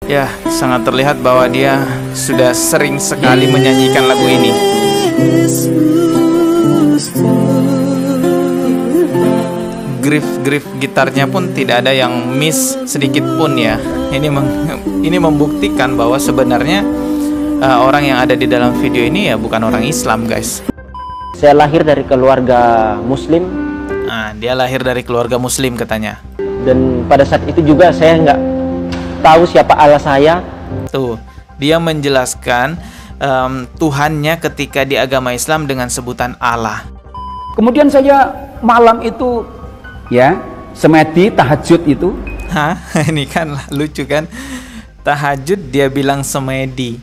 Ya, sangat terlihat bahwa dia sudah sering sekali menyanyikan lagu ini. Grip gitarnya pun tidak ada yang miss sedikit pun ya. Ini membuktikan bahwa sebenarnya orang yang ada di dalam video ini ya bukan orang Islam, guys. Saya lahir dari keluarga Muslim. Nah, dia lahir dari keluarga Muslim katanya. Dan pada saat itu juga saya nggak tahu siapa Allah saya. Tuh, dia menjelaskan Tuhannya ketika di agama Islam dengan sebutan Allah. Kemudian saya malam itu ya semedi tahajud itu. Hah? Ini kan lucu kan? Tahajud dia bilang semedi.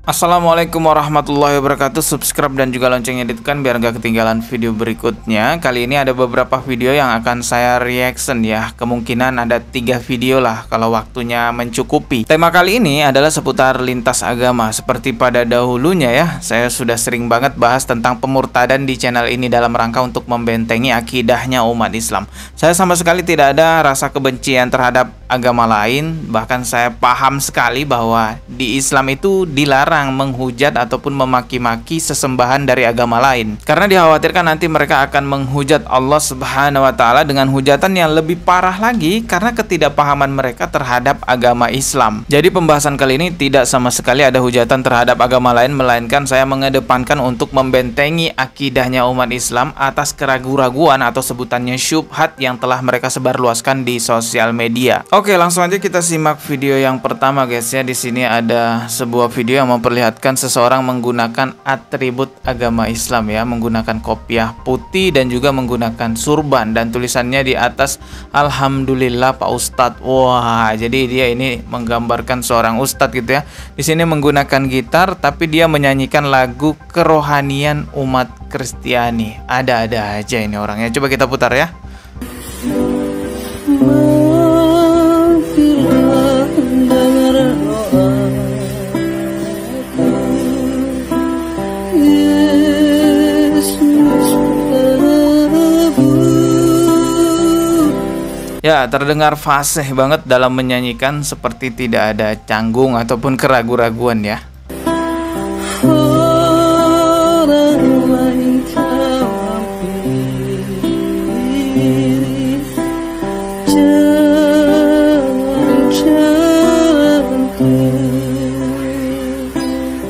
Assalamualaikum warahmatullahi wabarakatuh. Subscribe dan juga loncengnya ditekan biar gak ketinggalan video berikutnya. Kali ini ada beberapa video yang akan saya reaction ya. Kemungkinan ada 3 video lah kalau waktunya mencukupi. Tema kali ini adalah seputar lintas agama. Seperti pada dahulunya ya, saya sudah sering banget bahas tentang pemurtadan di channel ini dalam rangka untuk membentengi akidahnya umat Islam. Saya sama sekali tidak ada rasa kebencian terhadap agama lain. Bahkan saya paham sekali bahwa di Islam itu dilarang menghujat ataupun memaki-maki sesembahan dari agama lain, karena dikhawatirkan nanti mereka akan menghujat Allah Subhanahu wa Ta'ala dengan hujatan yang lebih parah lagi karena ketidakpahaman mereka terhadap agama Islam. Jadi pembahasan kali ini tidak sama sekali ada hujatan terhadap agama lain, melainkan saya mengedepankan untuk membentengi akidahnya umat Islam atas keraguan-raguan atau sebutannya syubhat yang telah mereka sebarluaskan di sosial media. Oke, langsung aja kita simak video yang pertama, guys ya. Di sini ada sebuah video yang memperlihatkan seseorang menggunakan atribut agama Islam ya, menggunakan kopiah putih dan juga menggunakan surban, dan tulisannya di atas Alhamdulillah Pak Ustadz. Wah, jadi dia ini menggambarkan seorang ustadz gitu ya. Di sini menggunakan gitar tapi dia menyanyikan lagu kerohanian umat Kristiani. Ada-ada aja ini orangnya. Coba kita putar ya. Ya, terdengar fasih banget dalam menyanyikan, seperti tidak ada canggung ataupun keraguan-raguan ya.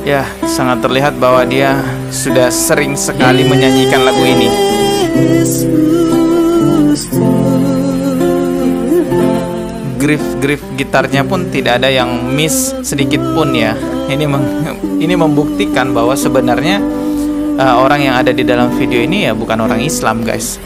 Ya, sangat terlihat bahwa dia sudah sering sekali menyanyikan lagu ini. Grip gitarnya pun tidak ada yang miss sedikit pun ya. Ini membuktikan bahwa sebenarnya orang yang ada di dalam video ini ya bukan orang Islam, guys.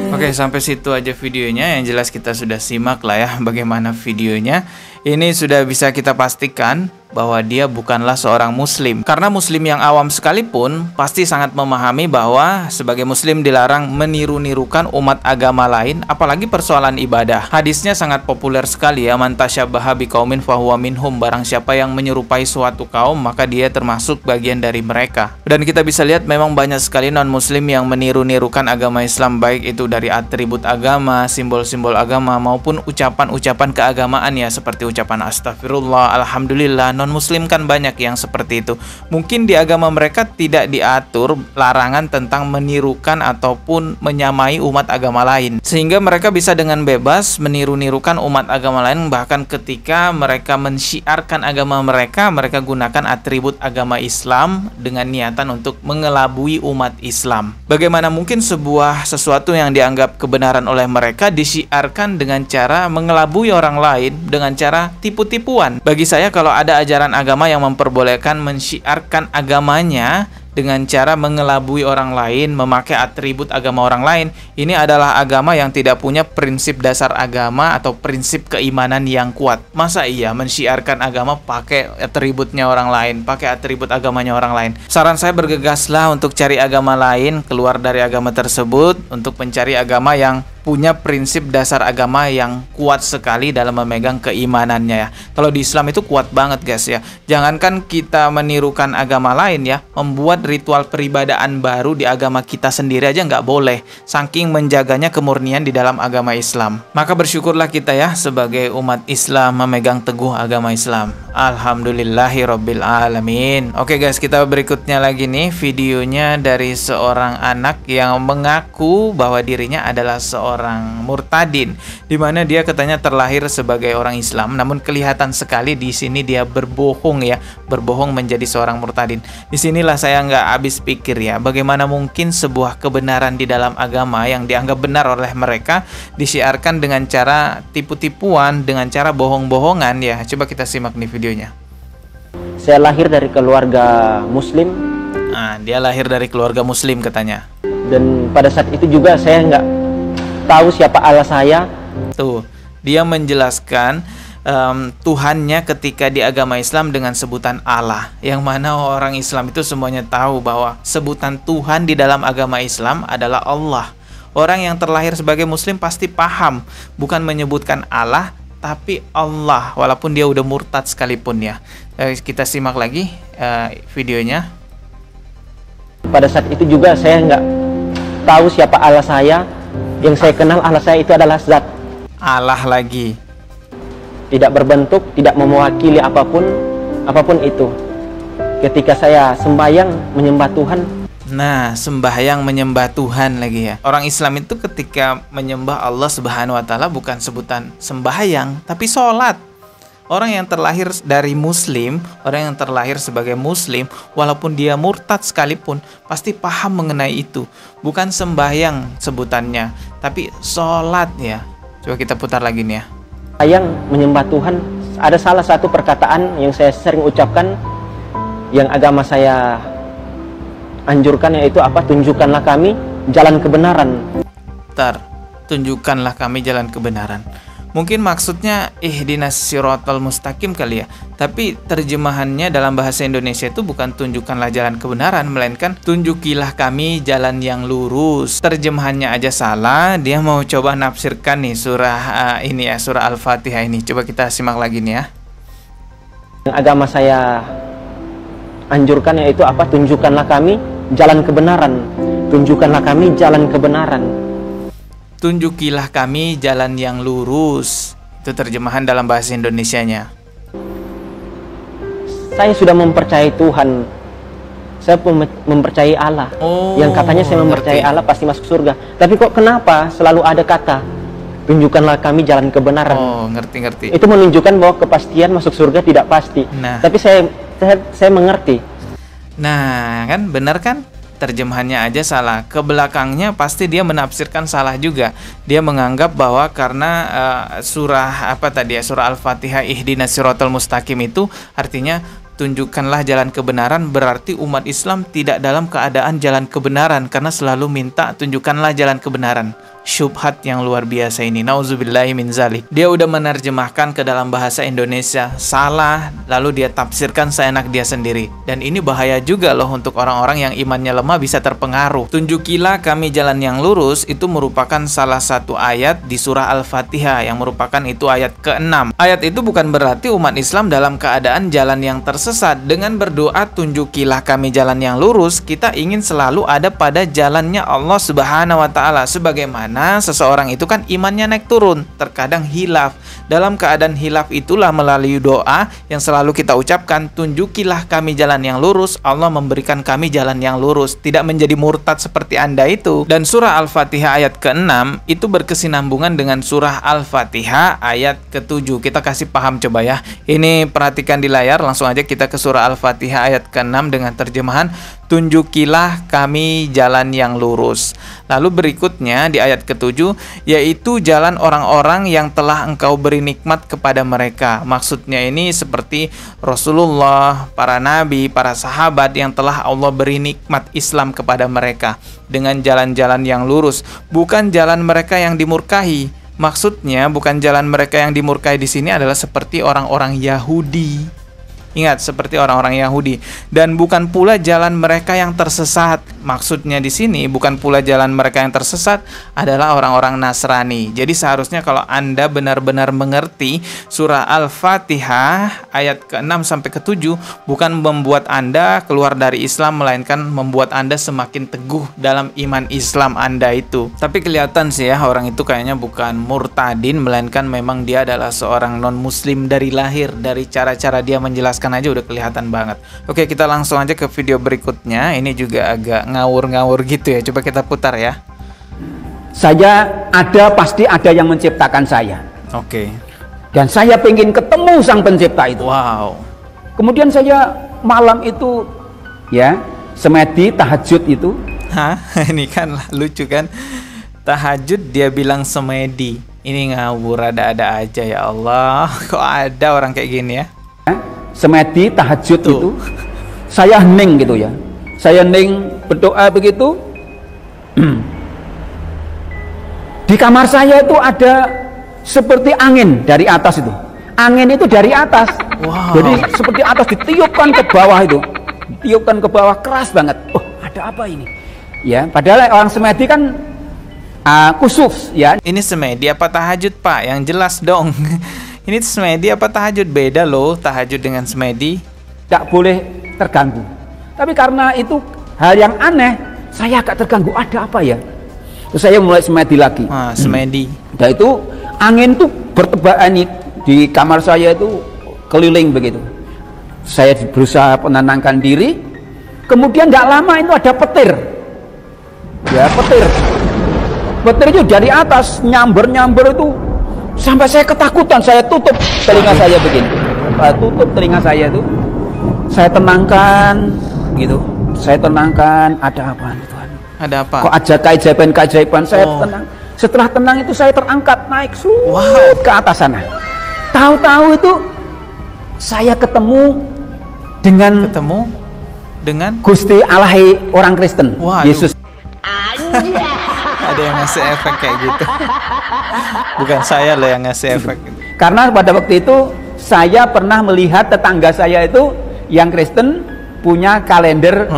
Oke, sampai situ aja videonya. Yang jelas kita sudah simak lah ya bagaimana videonya. Ini sudah bisa kita pastikan bahwa dia bukanlah seorang muslim. Karena muslim yang awam sekalipun pasti sangat memahami bahwa sebagai muslim dilarang meniru-nirukan umat agama lain, apalagi persoalan ibadah. Hadisnya sangat populer sekali ya, man tasyabaha biqaumin fahuwa minhum. Barang siapa yang menyerupai suatu kaum maka dia termasuk bagian dari mereka. Dan kita bisa lihat memang banyak sekali non muslim yang meniru-nirukan agama Islam, baik itu dari atribut agama, simbol-simbol agama maupun ucapan-ucapan keagamaan ya, seperti ucapan astagfirullah, alhamdulillah. Non muslim kan banyak yang seperti itu. Mungkin di agama mereka tidak diatur larangan tentang menirukan ataupun menyamai umat agama lain, sehingga mereka bisa dengan bebas meniru-nirukan umat agama lain. Bahkan ketika mereka mensyiarkan agama mereka, mereka gunakan atribut agama Islam dengan niatan untuk mengelabui umat Islam. Bagaimana mungkin sesuatu yang dianggap kebenaran oleh mereka disyiarkan dengan cara mengelabui orang lain, dengan cara tipu-tipuan? Bagi saya, kalau ada ajaran agama yang memperbolehkan mensyiarkan agamanya dengan cara mengelabui orang lain, memakai atribut agama orang lain, ini adalah agama yang tidak punya prinsip dasar agama atau prinsip keimanan yang kuat. Masa iya mensyiarkan agama pakai atributnya orang lain, pakai atribut agamanya orang lain? Saran saya, bergegaslah untuk cari agama lain, keluar dari agama tersebut untuk mencari agama yang punya prinsip dasar agama yang kuat sekali dalam memegang keimanannya ya. Kalau di Islam itu kuat banget guys ya. Jangankan kita menirukan agama lain ya, membuat ritual peribadahan baru di agama kita sendiri aja nggak boleh. Saking menjaganya kemurnian di dalam agama Islam. Maka bersyukurlah kita ya sebagai umat Islam memegang teguh agama Islam. Alhamdulillahirabbil alamin. Oke guys, kita berikutnya lagi nih videonya dari seorang anak yang mengaku bahwa dirinya adalah seorang murtadin, dimana dia katanya terlahir sebagai orang Islam, namun kelihatan sekali di sini dia berbohong ya, berbohong menjadi seorang murtadin. Disinilah saya nggak habis pikir ya, bagaimana mungkin sebuah kebenaran di dalam agama yang dianggap benar oleh mereka disiarkan dengan cara tipu-tipuan, dengan cara bohong-bohongan ya. Coba kita simak nih videonya. Saya lahir dari keluarga Muslim. Nah, dia lahir dari keluarga Muslim katanya. Dan pada saat itu juga saya nggak tahu siapa Allah saya. Tuh, dia menjelaskan Tuhannya ketika di agama Islam dengan sebutan Allah, yang mana orang Islam itu semuanya tahu bahwa sebutan Tuhan di dalam agama Islam adalah Allah. Orang yang terlahir sebagai Muslim pasti paham, bukan menyebutkan Allah, tapi Allah, walaupun dia udah murtad sekalipun ya. Kita simak lagi videonya. Pada saat itu juga saya nggak tahu siapa Allah saya. Yang saya kenal Allah saya itu adalah zat. Allah lagi. Tidak berbentuk, tidak mewakili apapun itu. Ketika saya sembahyang menyembah Tuhan. Nah, sembahyang menyembah Tuhan lagi ya. Orang Islam itu ketika menyembah Allah Subhanahu wa taala bukan sebutan sembahyang, tapi sholat. Orang yang terlahir dari Muslim, orang yang terlahir sebagai Muslim, walaupun dia murtad sekalipun, pasti paham mengenai itu. Bukan sembahyang sebutannya, tapi sholat ya. Coba kita putar lagi nih ya. Yang menyembah Tuhan, ada salah satu perkataan yang saya sering ucapkan, yang agama saya anjurkan, yaitu apa? Tunjukkanlah kami jalan kebenaran. Tunjukkanlah kami jalan kebenaran. Mungkin maksudnya ihdinas siratal mustaqim kali ya. Tapi terjemahannya dalam bahasa Indonesia itu bukan tunjukkanlah jalan kebenaran, melainkan tunjukilah kami jalan yang lurus. Terjemahannya aja salah, dia mau coba nafsirkan nih surah ini ya, surah Al-Fatihah ini. Coba kita simak lagi nih ya. Yang agama saya anjurkan yaitu apa? Tunjukkanlah kami jalan kebenaran. Tunjukkanlah kami jalan kebenaran. Tunjukilah kami jalan yang lurus. Itu terjemahan dalam bahasa Indonesianya. Saya sudah mempercayai Tuhan. Saya mempercayai Allah. Yang katanya saya mempercayai Allah pasti masuk surga. Tapi kok kenapa selalu ada kata tunjukkanlah kami jalan kebenaran? Oh, ngerti. Itu menunjukkan bahwa kepastian masuk surga tidak pasti. Nah. Tapi saya mengerti. Nah, kan benar kan? Terjemahannya aja salah, ke belakangnya pasti dia menafsirkan salah juga. Dia menganggap bahwa karena surah Al-Fatihah ihdinas siratal mustaqim itu artinya tunjukkanlah jalan kebenaran, berarti umat Islam tidak dalam keadaan jalan kebenaran karena selalu minta tunjukkanlah jalan kebenaran. Syubhat yang luar biasa ini, nauzubillahi min zalik. Dia udah menerjemahkan ke dalam bahasa Indonesia salah, lalu dia tafsirkan seenak dia sendiri. Dan ini bahaya juga loh untuk orang-orang yang imannya lemah bisa terpengaruh. Tunjukilah kami jalan yang lurus itu merupakan salah satu ayat di surah Al-Fatihah yang merupakan itu ayat ke-6. Ayat itu bukan berarti umat Islam dalam keadaan jalan yang tersesat. Dengan berdoa tunjukilah kami jalan yang lurus, kita ingin selalu ada pada jalannya Allah Subhanahu wa taala. Sebagaimana seseorang itu kan imannya naik turun, terkadang hilaf. Dalam keadaan hilaf itulah melalui doa yang selalu kita ucapkan, tunjukilah kami jalan yang lurus, Allah memberikan kami jalan yang lurus, tidak menjadi murtad seperti Anda itu. Dan surah Al-Fatihah ayat ke-6 itu berkesinambungan dengan surah Al-Fatihah ayat ke-7. Kita kasih paham coba ya. Ini perhatikan di layar, langsung aja kita ke surah Al-Fatihah ayat ke-6 dengan terjemahan tunjukilah kami jalan yang lurus. Lalu berikutnya di ayat ke-7, yaitu jalan orang-orang yang telah engkau beri nikmat kepada mereka. Maksudnya ini seperti Rasulullah, para nabi, para sahabat yang telah Allah beri nikmat Islam kepada mereka dengan jalan-jalan yang lurus, bukan jalan mereka yang dimurkahi. Maksudnya bukan jalan mereka yang dimurkai di sini adalah seperti orang-orang Yahudi. Ingat, seperti orang-orang Yahudi. Dan bukan pula jalan mereka yang tersesat. Maksudnya di sini bukan pula jalan mereka yang tersesat adalah orang-orang Nasrani. Jadi seharusnya kalau Anda benar-benar mengerti surah Al-Fatihah ayat ke-6 sampai ke-7 bukan membuat Anda keluar dari Islam, melainkan membuat Anda semakin teguh dalam iman Islam Anda itu. Tapi kelihatan sih ya, orang itu kayaknya bukan murtadin, melainkan memang dia adalah seorang non-muslim dari lahir. Dari cara-cara dia menjelaskan aja udah kelihatan banget. Oke, kita langsung aja ke video berikutnya. Ini juga agak ngawur-ngawur gitu ya. Coba kita putar ya. Pasti ada yang menciptakan saya. Oke. Dan saya pengen ketemu sang pencipta itu. Wow. Kemudian saya malam itu ya, semedi tahajud itu. Hah? Ini kan lucu kan? Tahajud dia bilang semedi. Ini ngawur, ada-ada aja ya Allah. Kok ada orang kayak gini ya? Semedi tahajud Tuh. itu. Saya hening gitu ya. Saya hening berdoa begitu. Di kamar saya itu ada seperti angin dari atas itu. Angin itu dari atas. Wow. Jadi seperti atas ditiupkan ke bawah itu. Ditiupkan ke bawah keras banget. Oh, ada apa ini? Ya, padahal orang semedi kan kusuf ya. Ini semedi apa tahajud, Pak? Yang jelas dong. Ini semedi apa tahajud? Beda loh tahajud dengan semedi. Tidak boleh terganggu. Tapi karena itu hal yang aneh, saya agak terganggu. Ada apa ya? Terus saya mulai semedi lagi. Semedi. Dan itu angin tuh bertebaran di kamar saya itu keliling begitu. Saya berusaha menenangkan diri. Kemudian tidak lama itu ada petir. Ya, petir. Petir itu dari atas nyamber itu sampai saya ketakutan. Saya tutup telinga saya begini. Tutup telinga saya itu. Saya tenangkan gitu. Saya tenangkan, ada apa Tuhan? Ada apa? Kok ada keajaiban saya tenang. Setelah tenang itu saya terangkat naik ke atas sana. Tahu-tahu itu saya ketemu dengan Gusti Allah orang Kristen. Yesus. Ada yang ngasih efek kayak gitu. Bukan saya loh yang ngasih efek gitu. Karena pada waktu itu saya pernah melihat tetangga saya itu yang Kristen punya kalender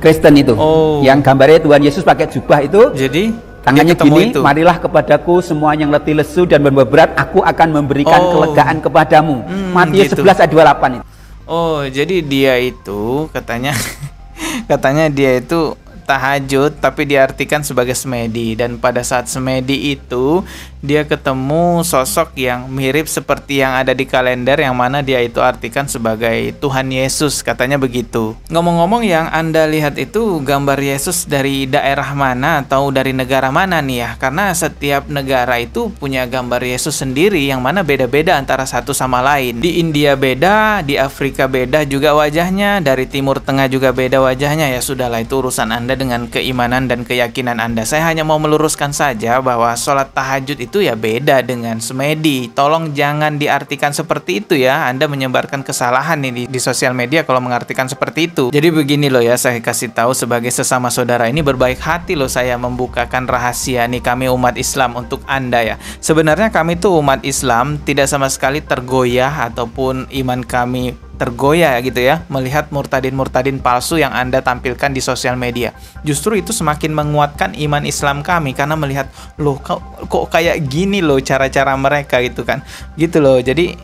Kristen itu. Yang gambarnya Tuhan Yesus pakai jubah itu. Jadi tangannya gini, itu. Marilah kepadaku semua yang letih lesu dan berat, aku akan memberikan kelegaan kepadamu. Matius gitu. 11 ayat 28 itu. Oh, jadi dia itu katanya dia itu tahajud tapi diartikan sebagai semedi, dan pada saat semedi itu dia ketemu sosok yang mirip seperti yang ada di kalender, yang mana dia itu artikan sebagai Tuhan Yesus, katanya begitu. Ngomong-ngomong, yang Anda lihat itu gambar Yesus dari daerah mana atau dari negara mana nih ya? Karena setiap negara itu punya gambar Yesus sendiri yang mana beda-beda antara satu sama lain. Di India beda, di Afrika beda juga wajahnya, dari Timur Tengah juga beda wajahnya. Ya sudahlah, itu urusan Anda dengan keimanan dan keyakinan Anda. Saya hanya mau meluruskan saja bahwa sholat tahajud itu ya beda dengan semedi. Tolong jangan diartikan seperti itu ya. Anda menyebarkan kesalahan nih di sosial media kalau mengartikan seperti itu. Jadi begini loh ya, saya kasih tahu sebagai sesama saudara ini, berbaik hati loh saya membukakan rahasia nih, kami umat Islam untuk Anda ya. Sebenarnya kami tuh umat Islam tidak sama sekali tergoyah ataupun iman kami tergoyah gitu ya melihat murtadin-murtadin palsu yang Anda tampilkan di sosial media. Justru itu semakin menguatkan iman Islam kami karena melihat loh kok kayak gini loh cara-cara mereka gitu kan. Gitu loh. Jadi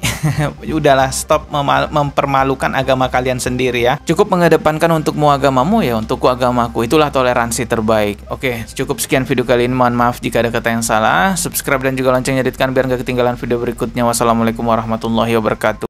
udahlah, stop mempermalukan agama kalian sendiri ya. Cukup mengedepankan untukmu agamamu ya untukku agamaku. Itulah toleransi terbaik. Oke, cukup sekian video kali ini. Mohon maaf jika ada kata yang salah. Subscribe dan juga lonceng nyeditkan biar gak ketinggalan video berikutnya. Wassalamualaikum warahmatullahi wabarakatuh.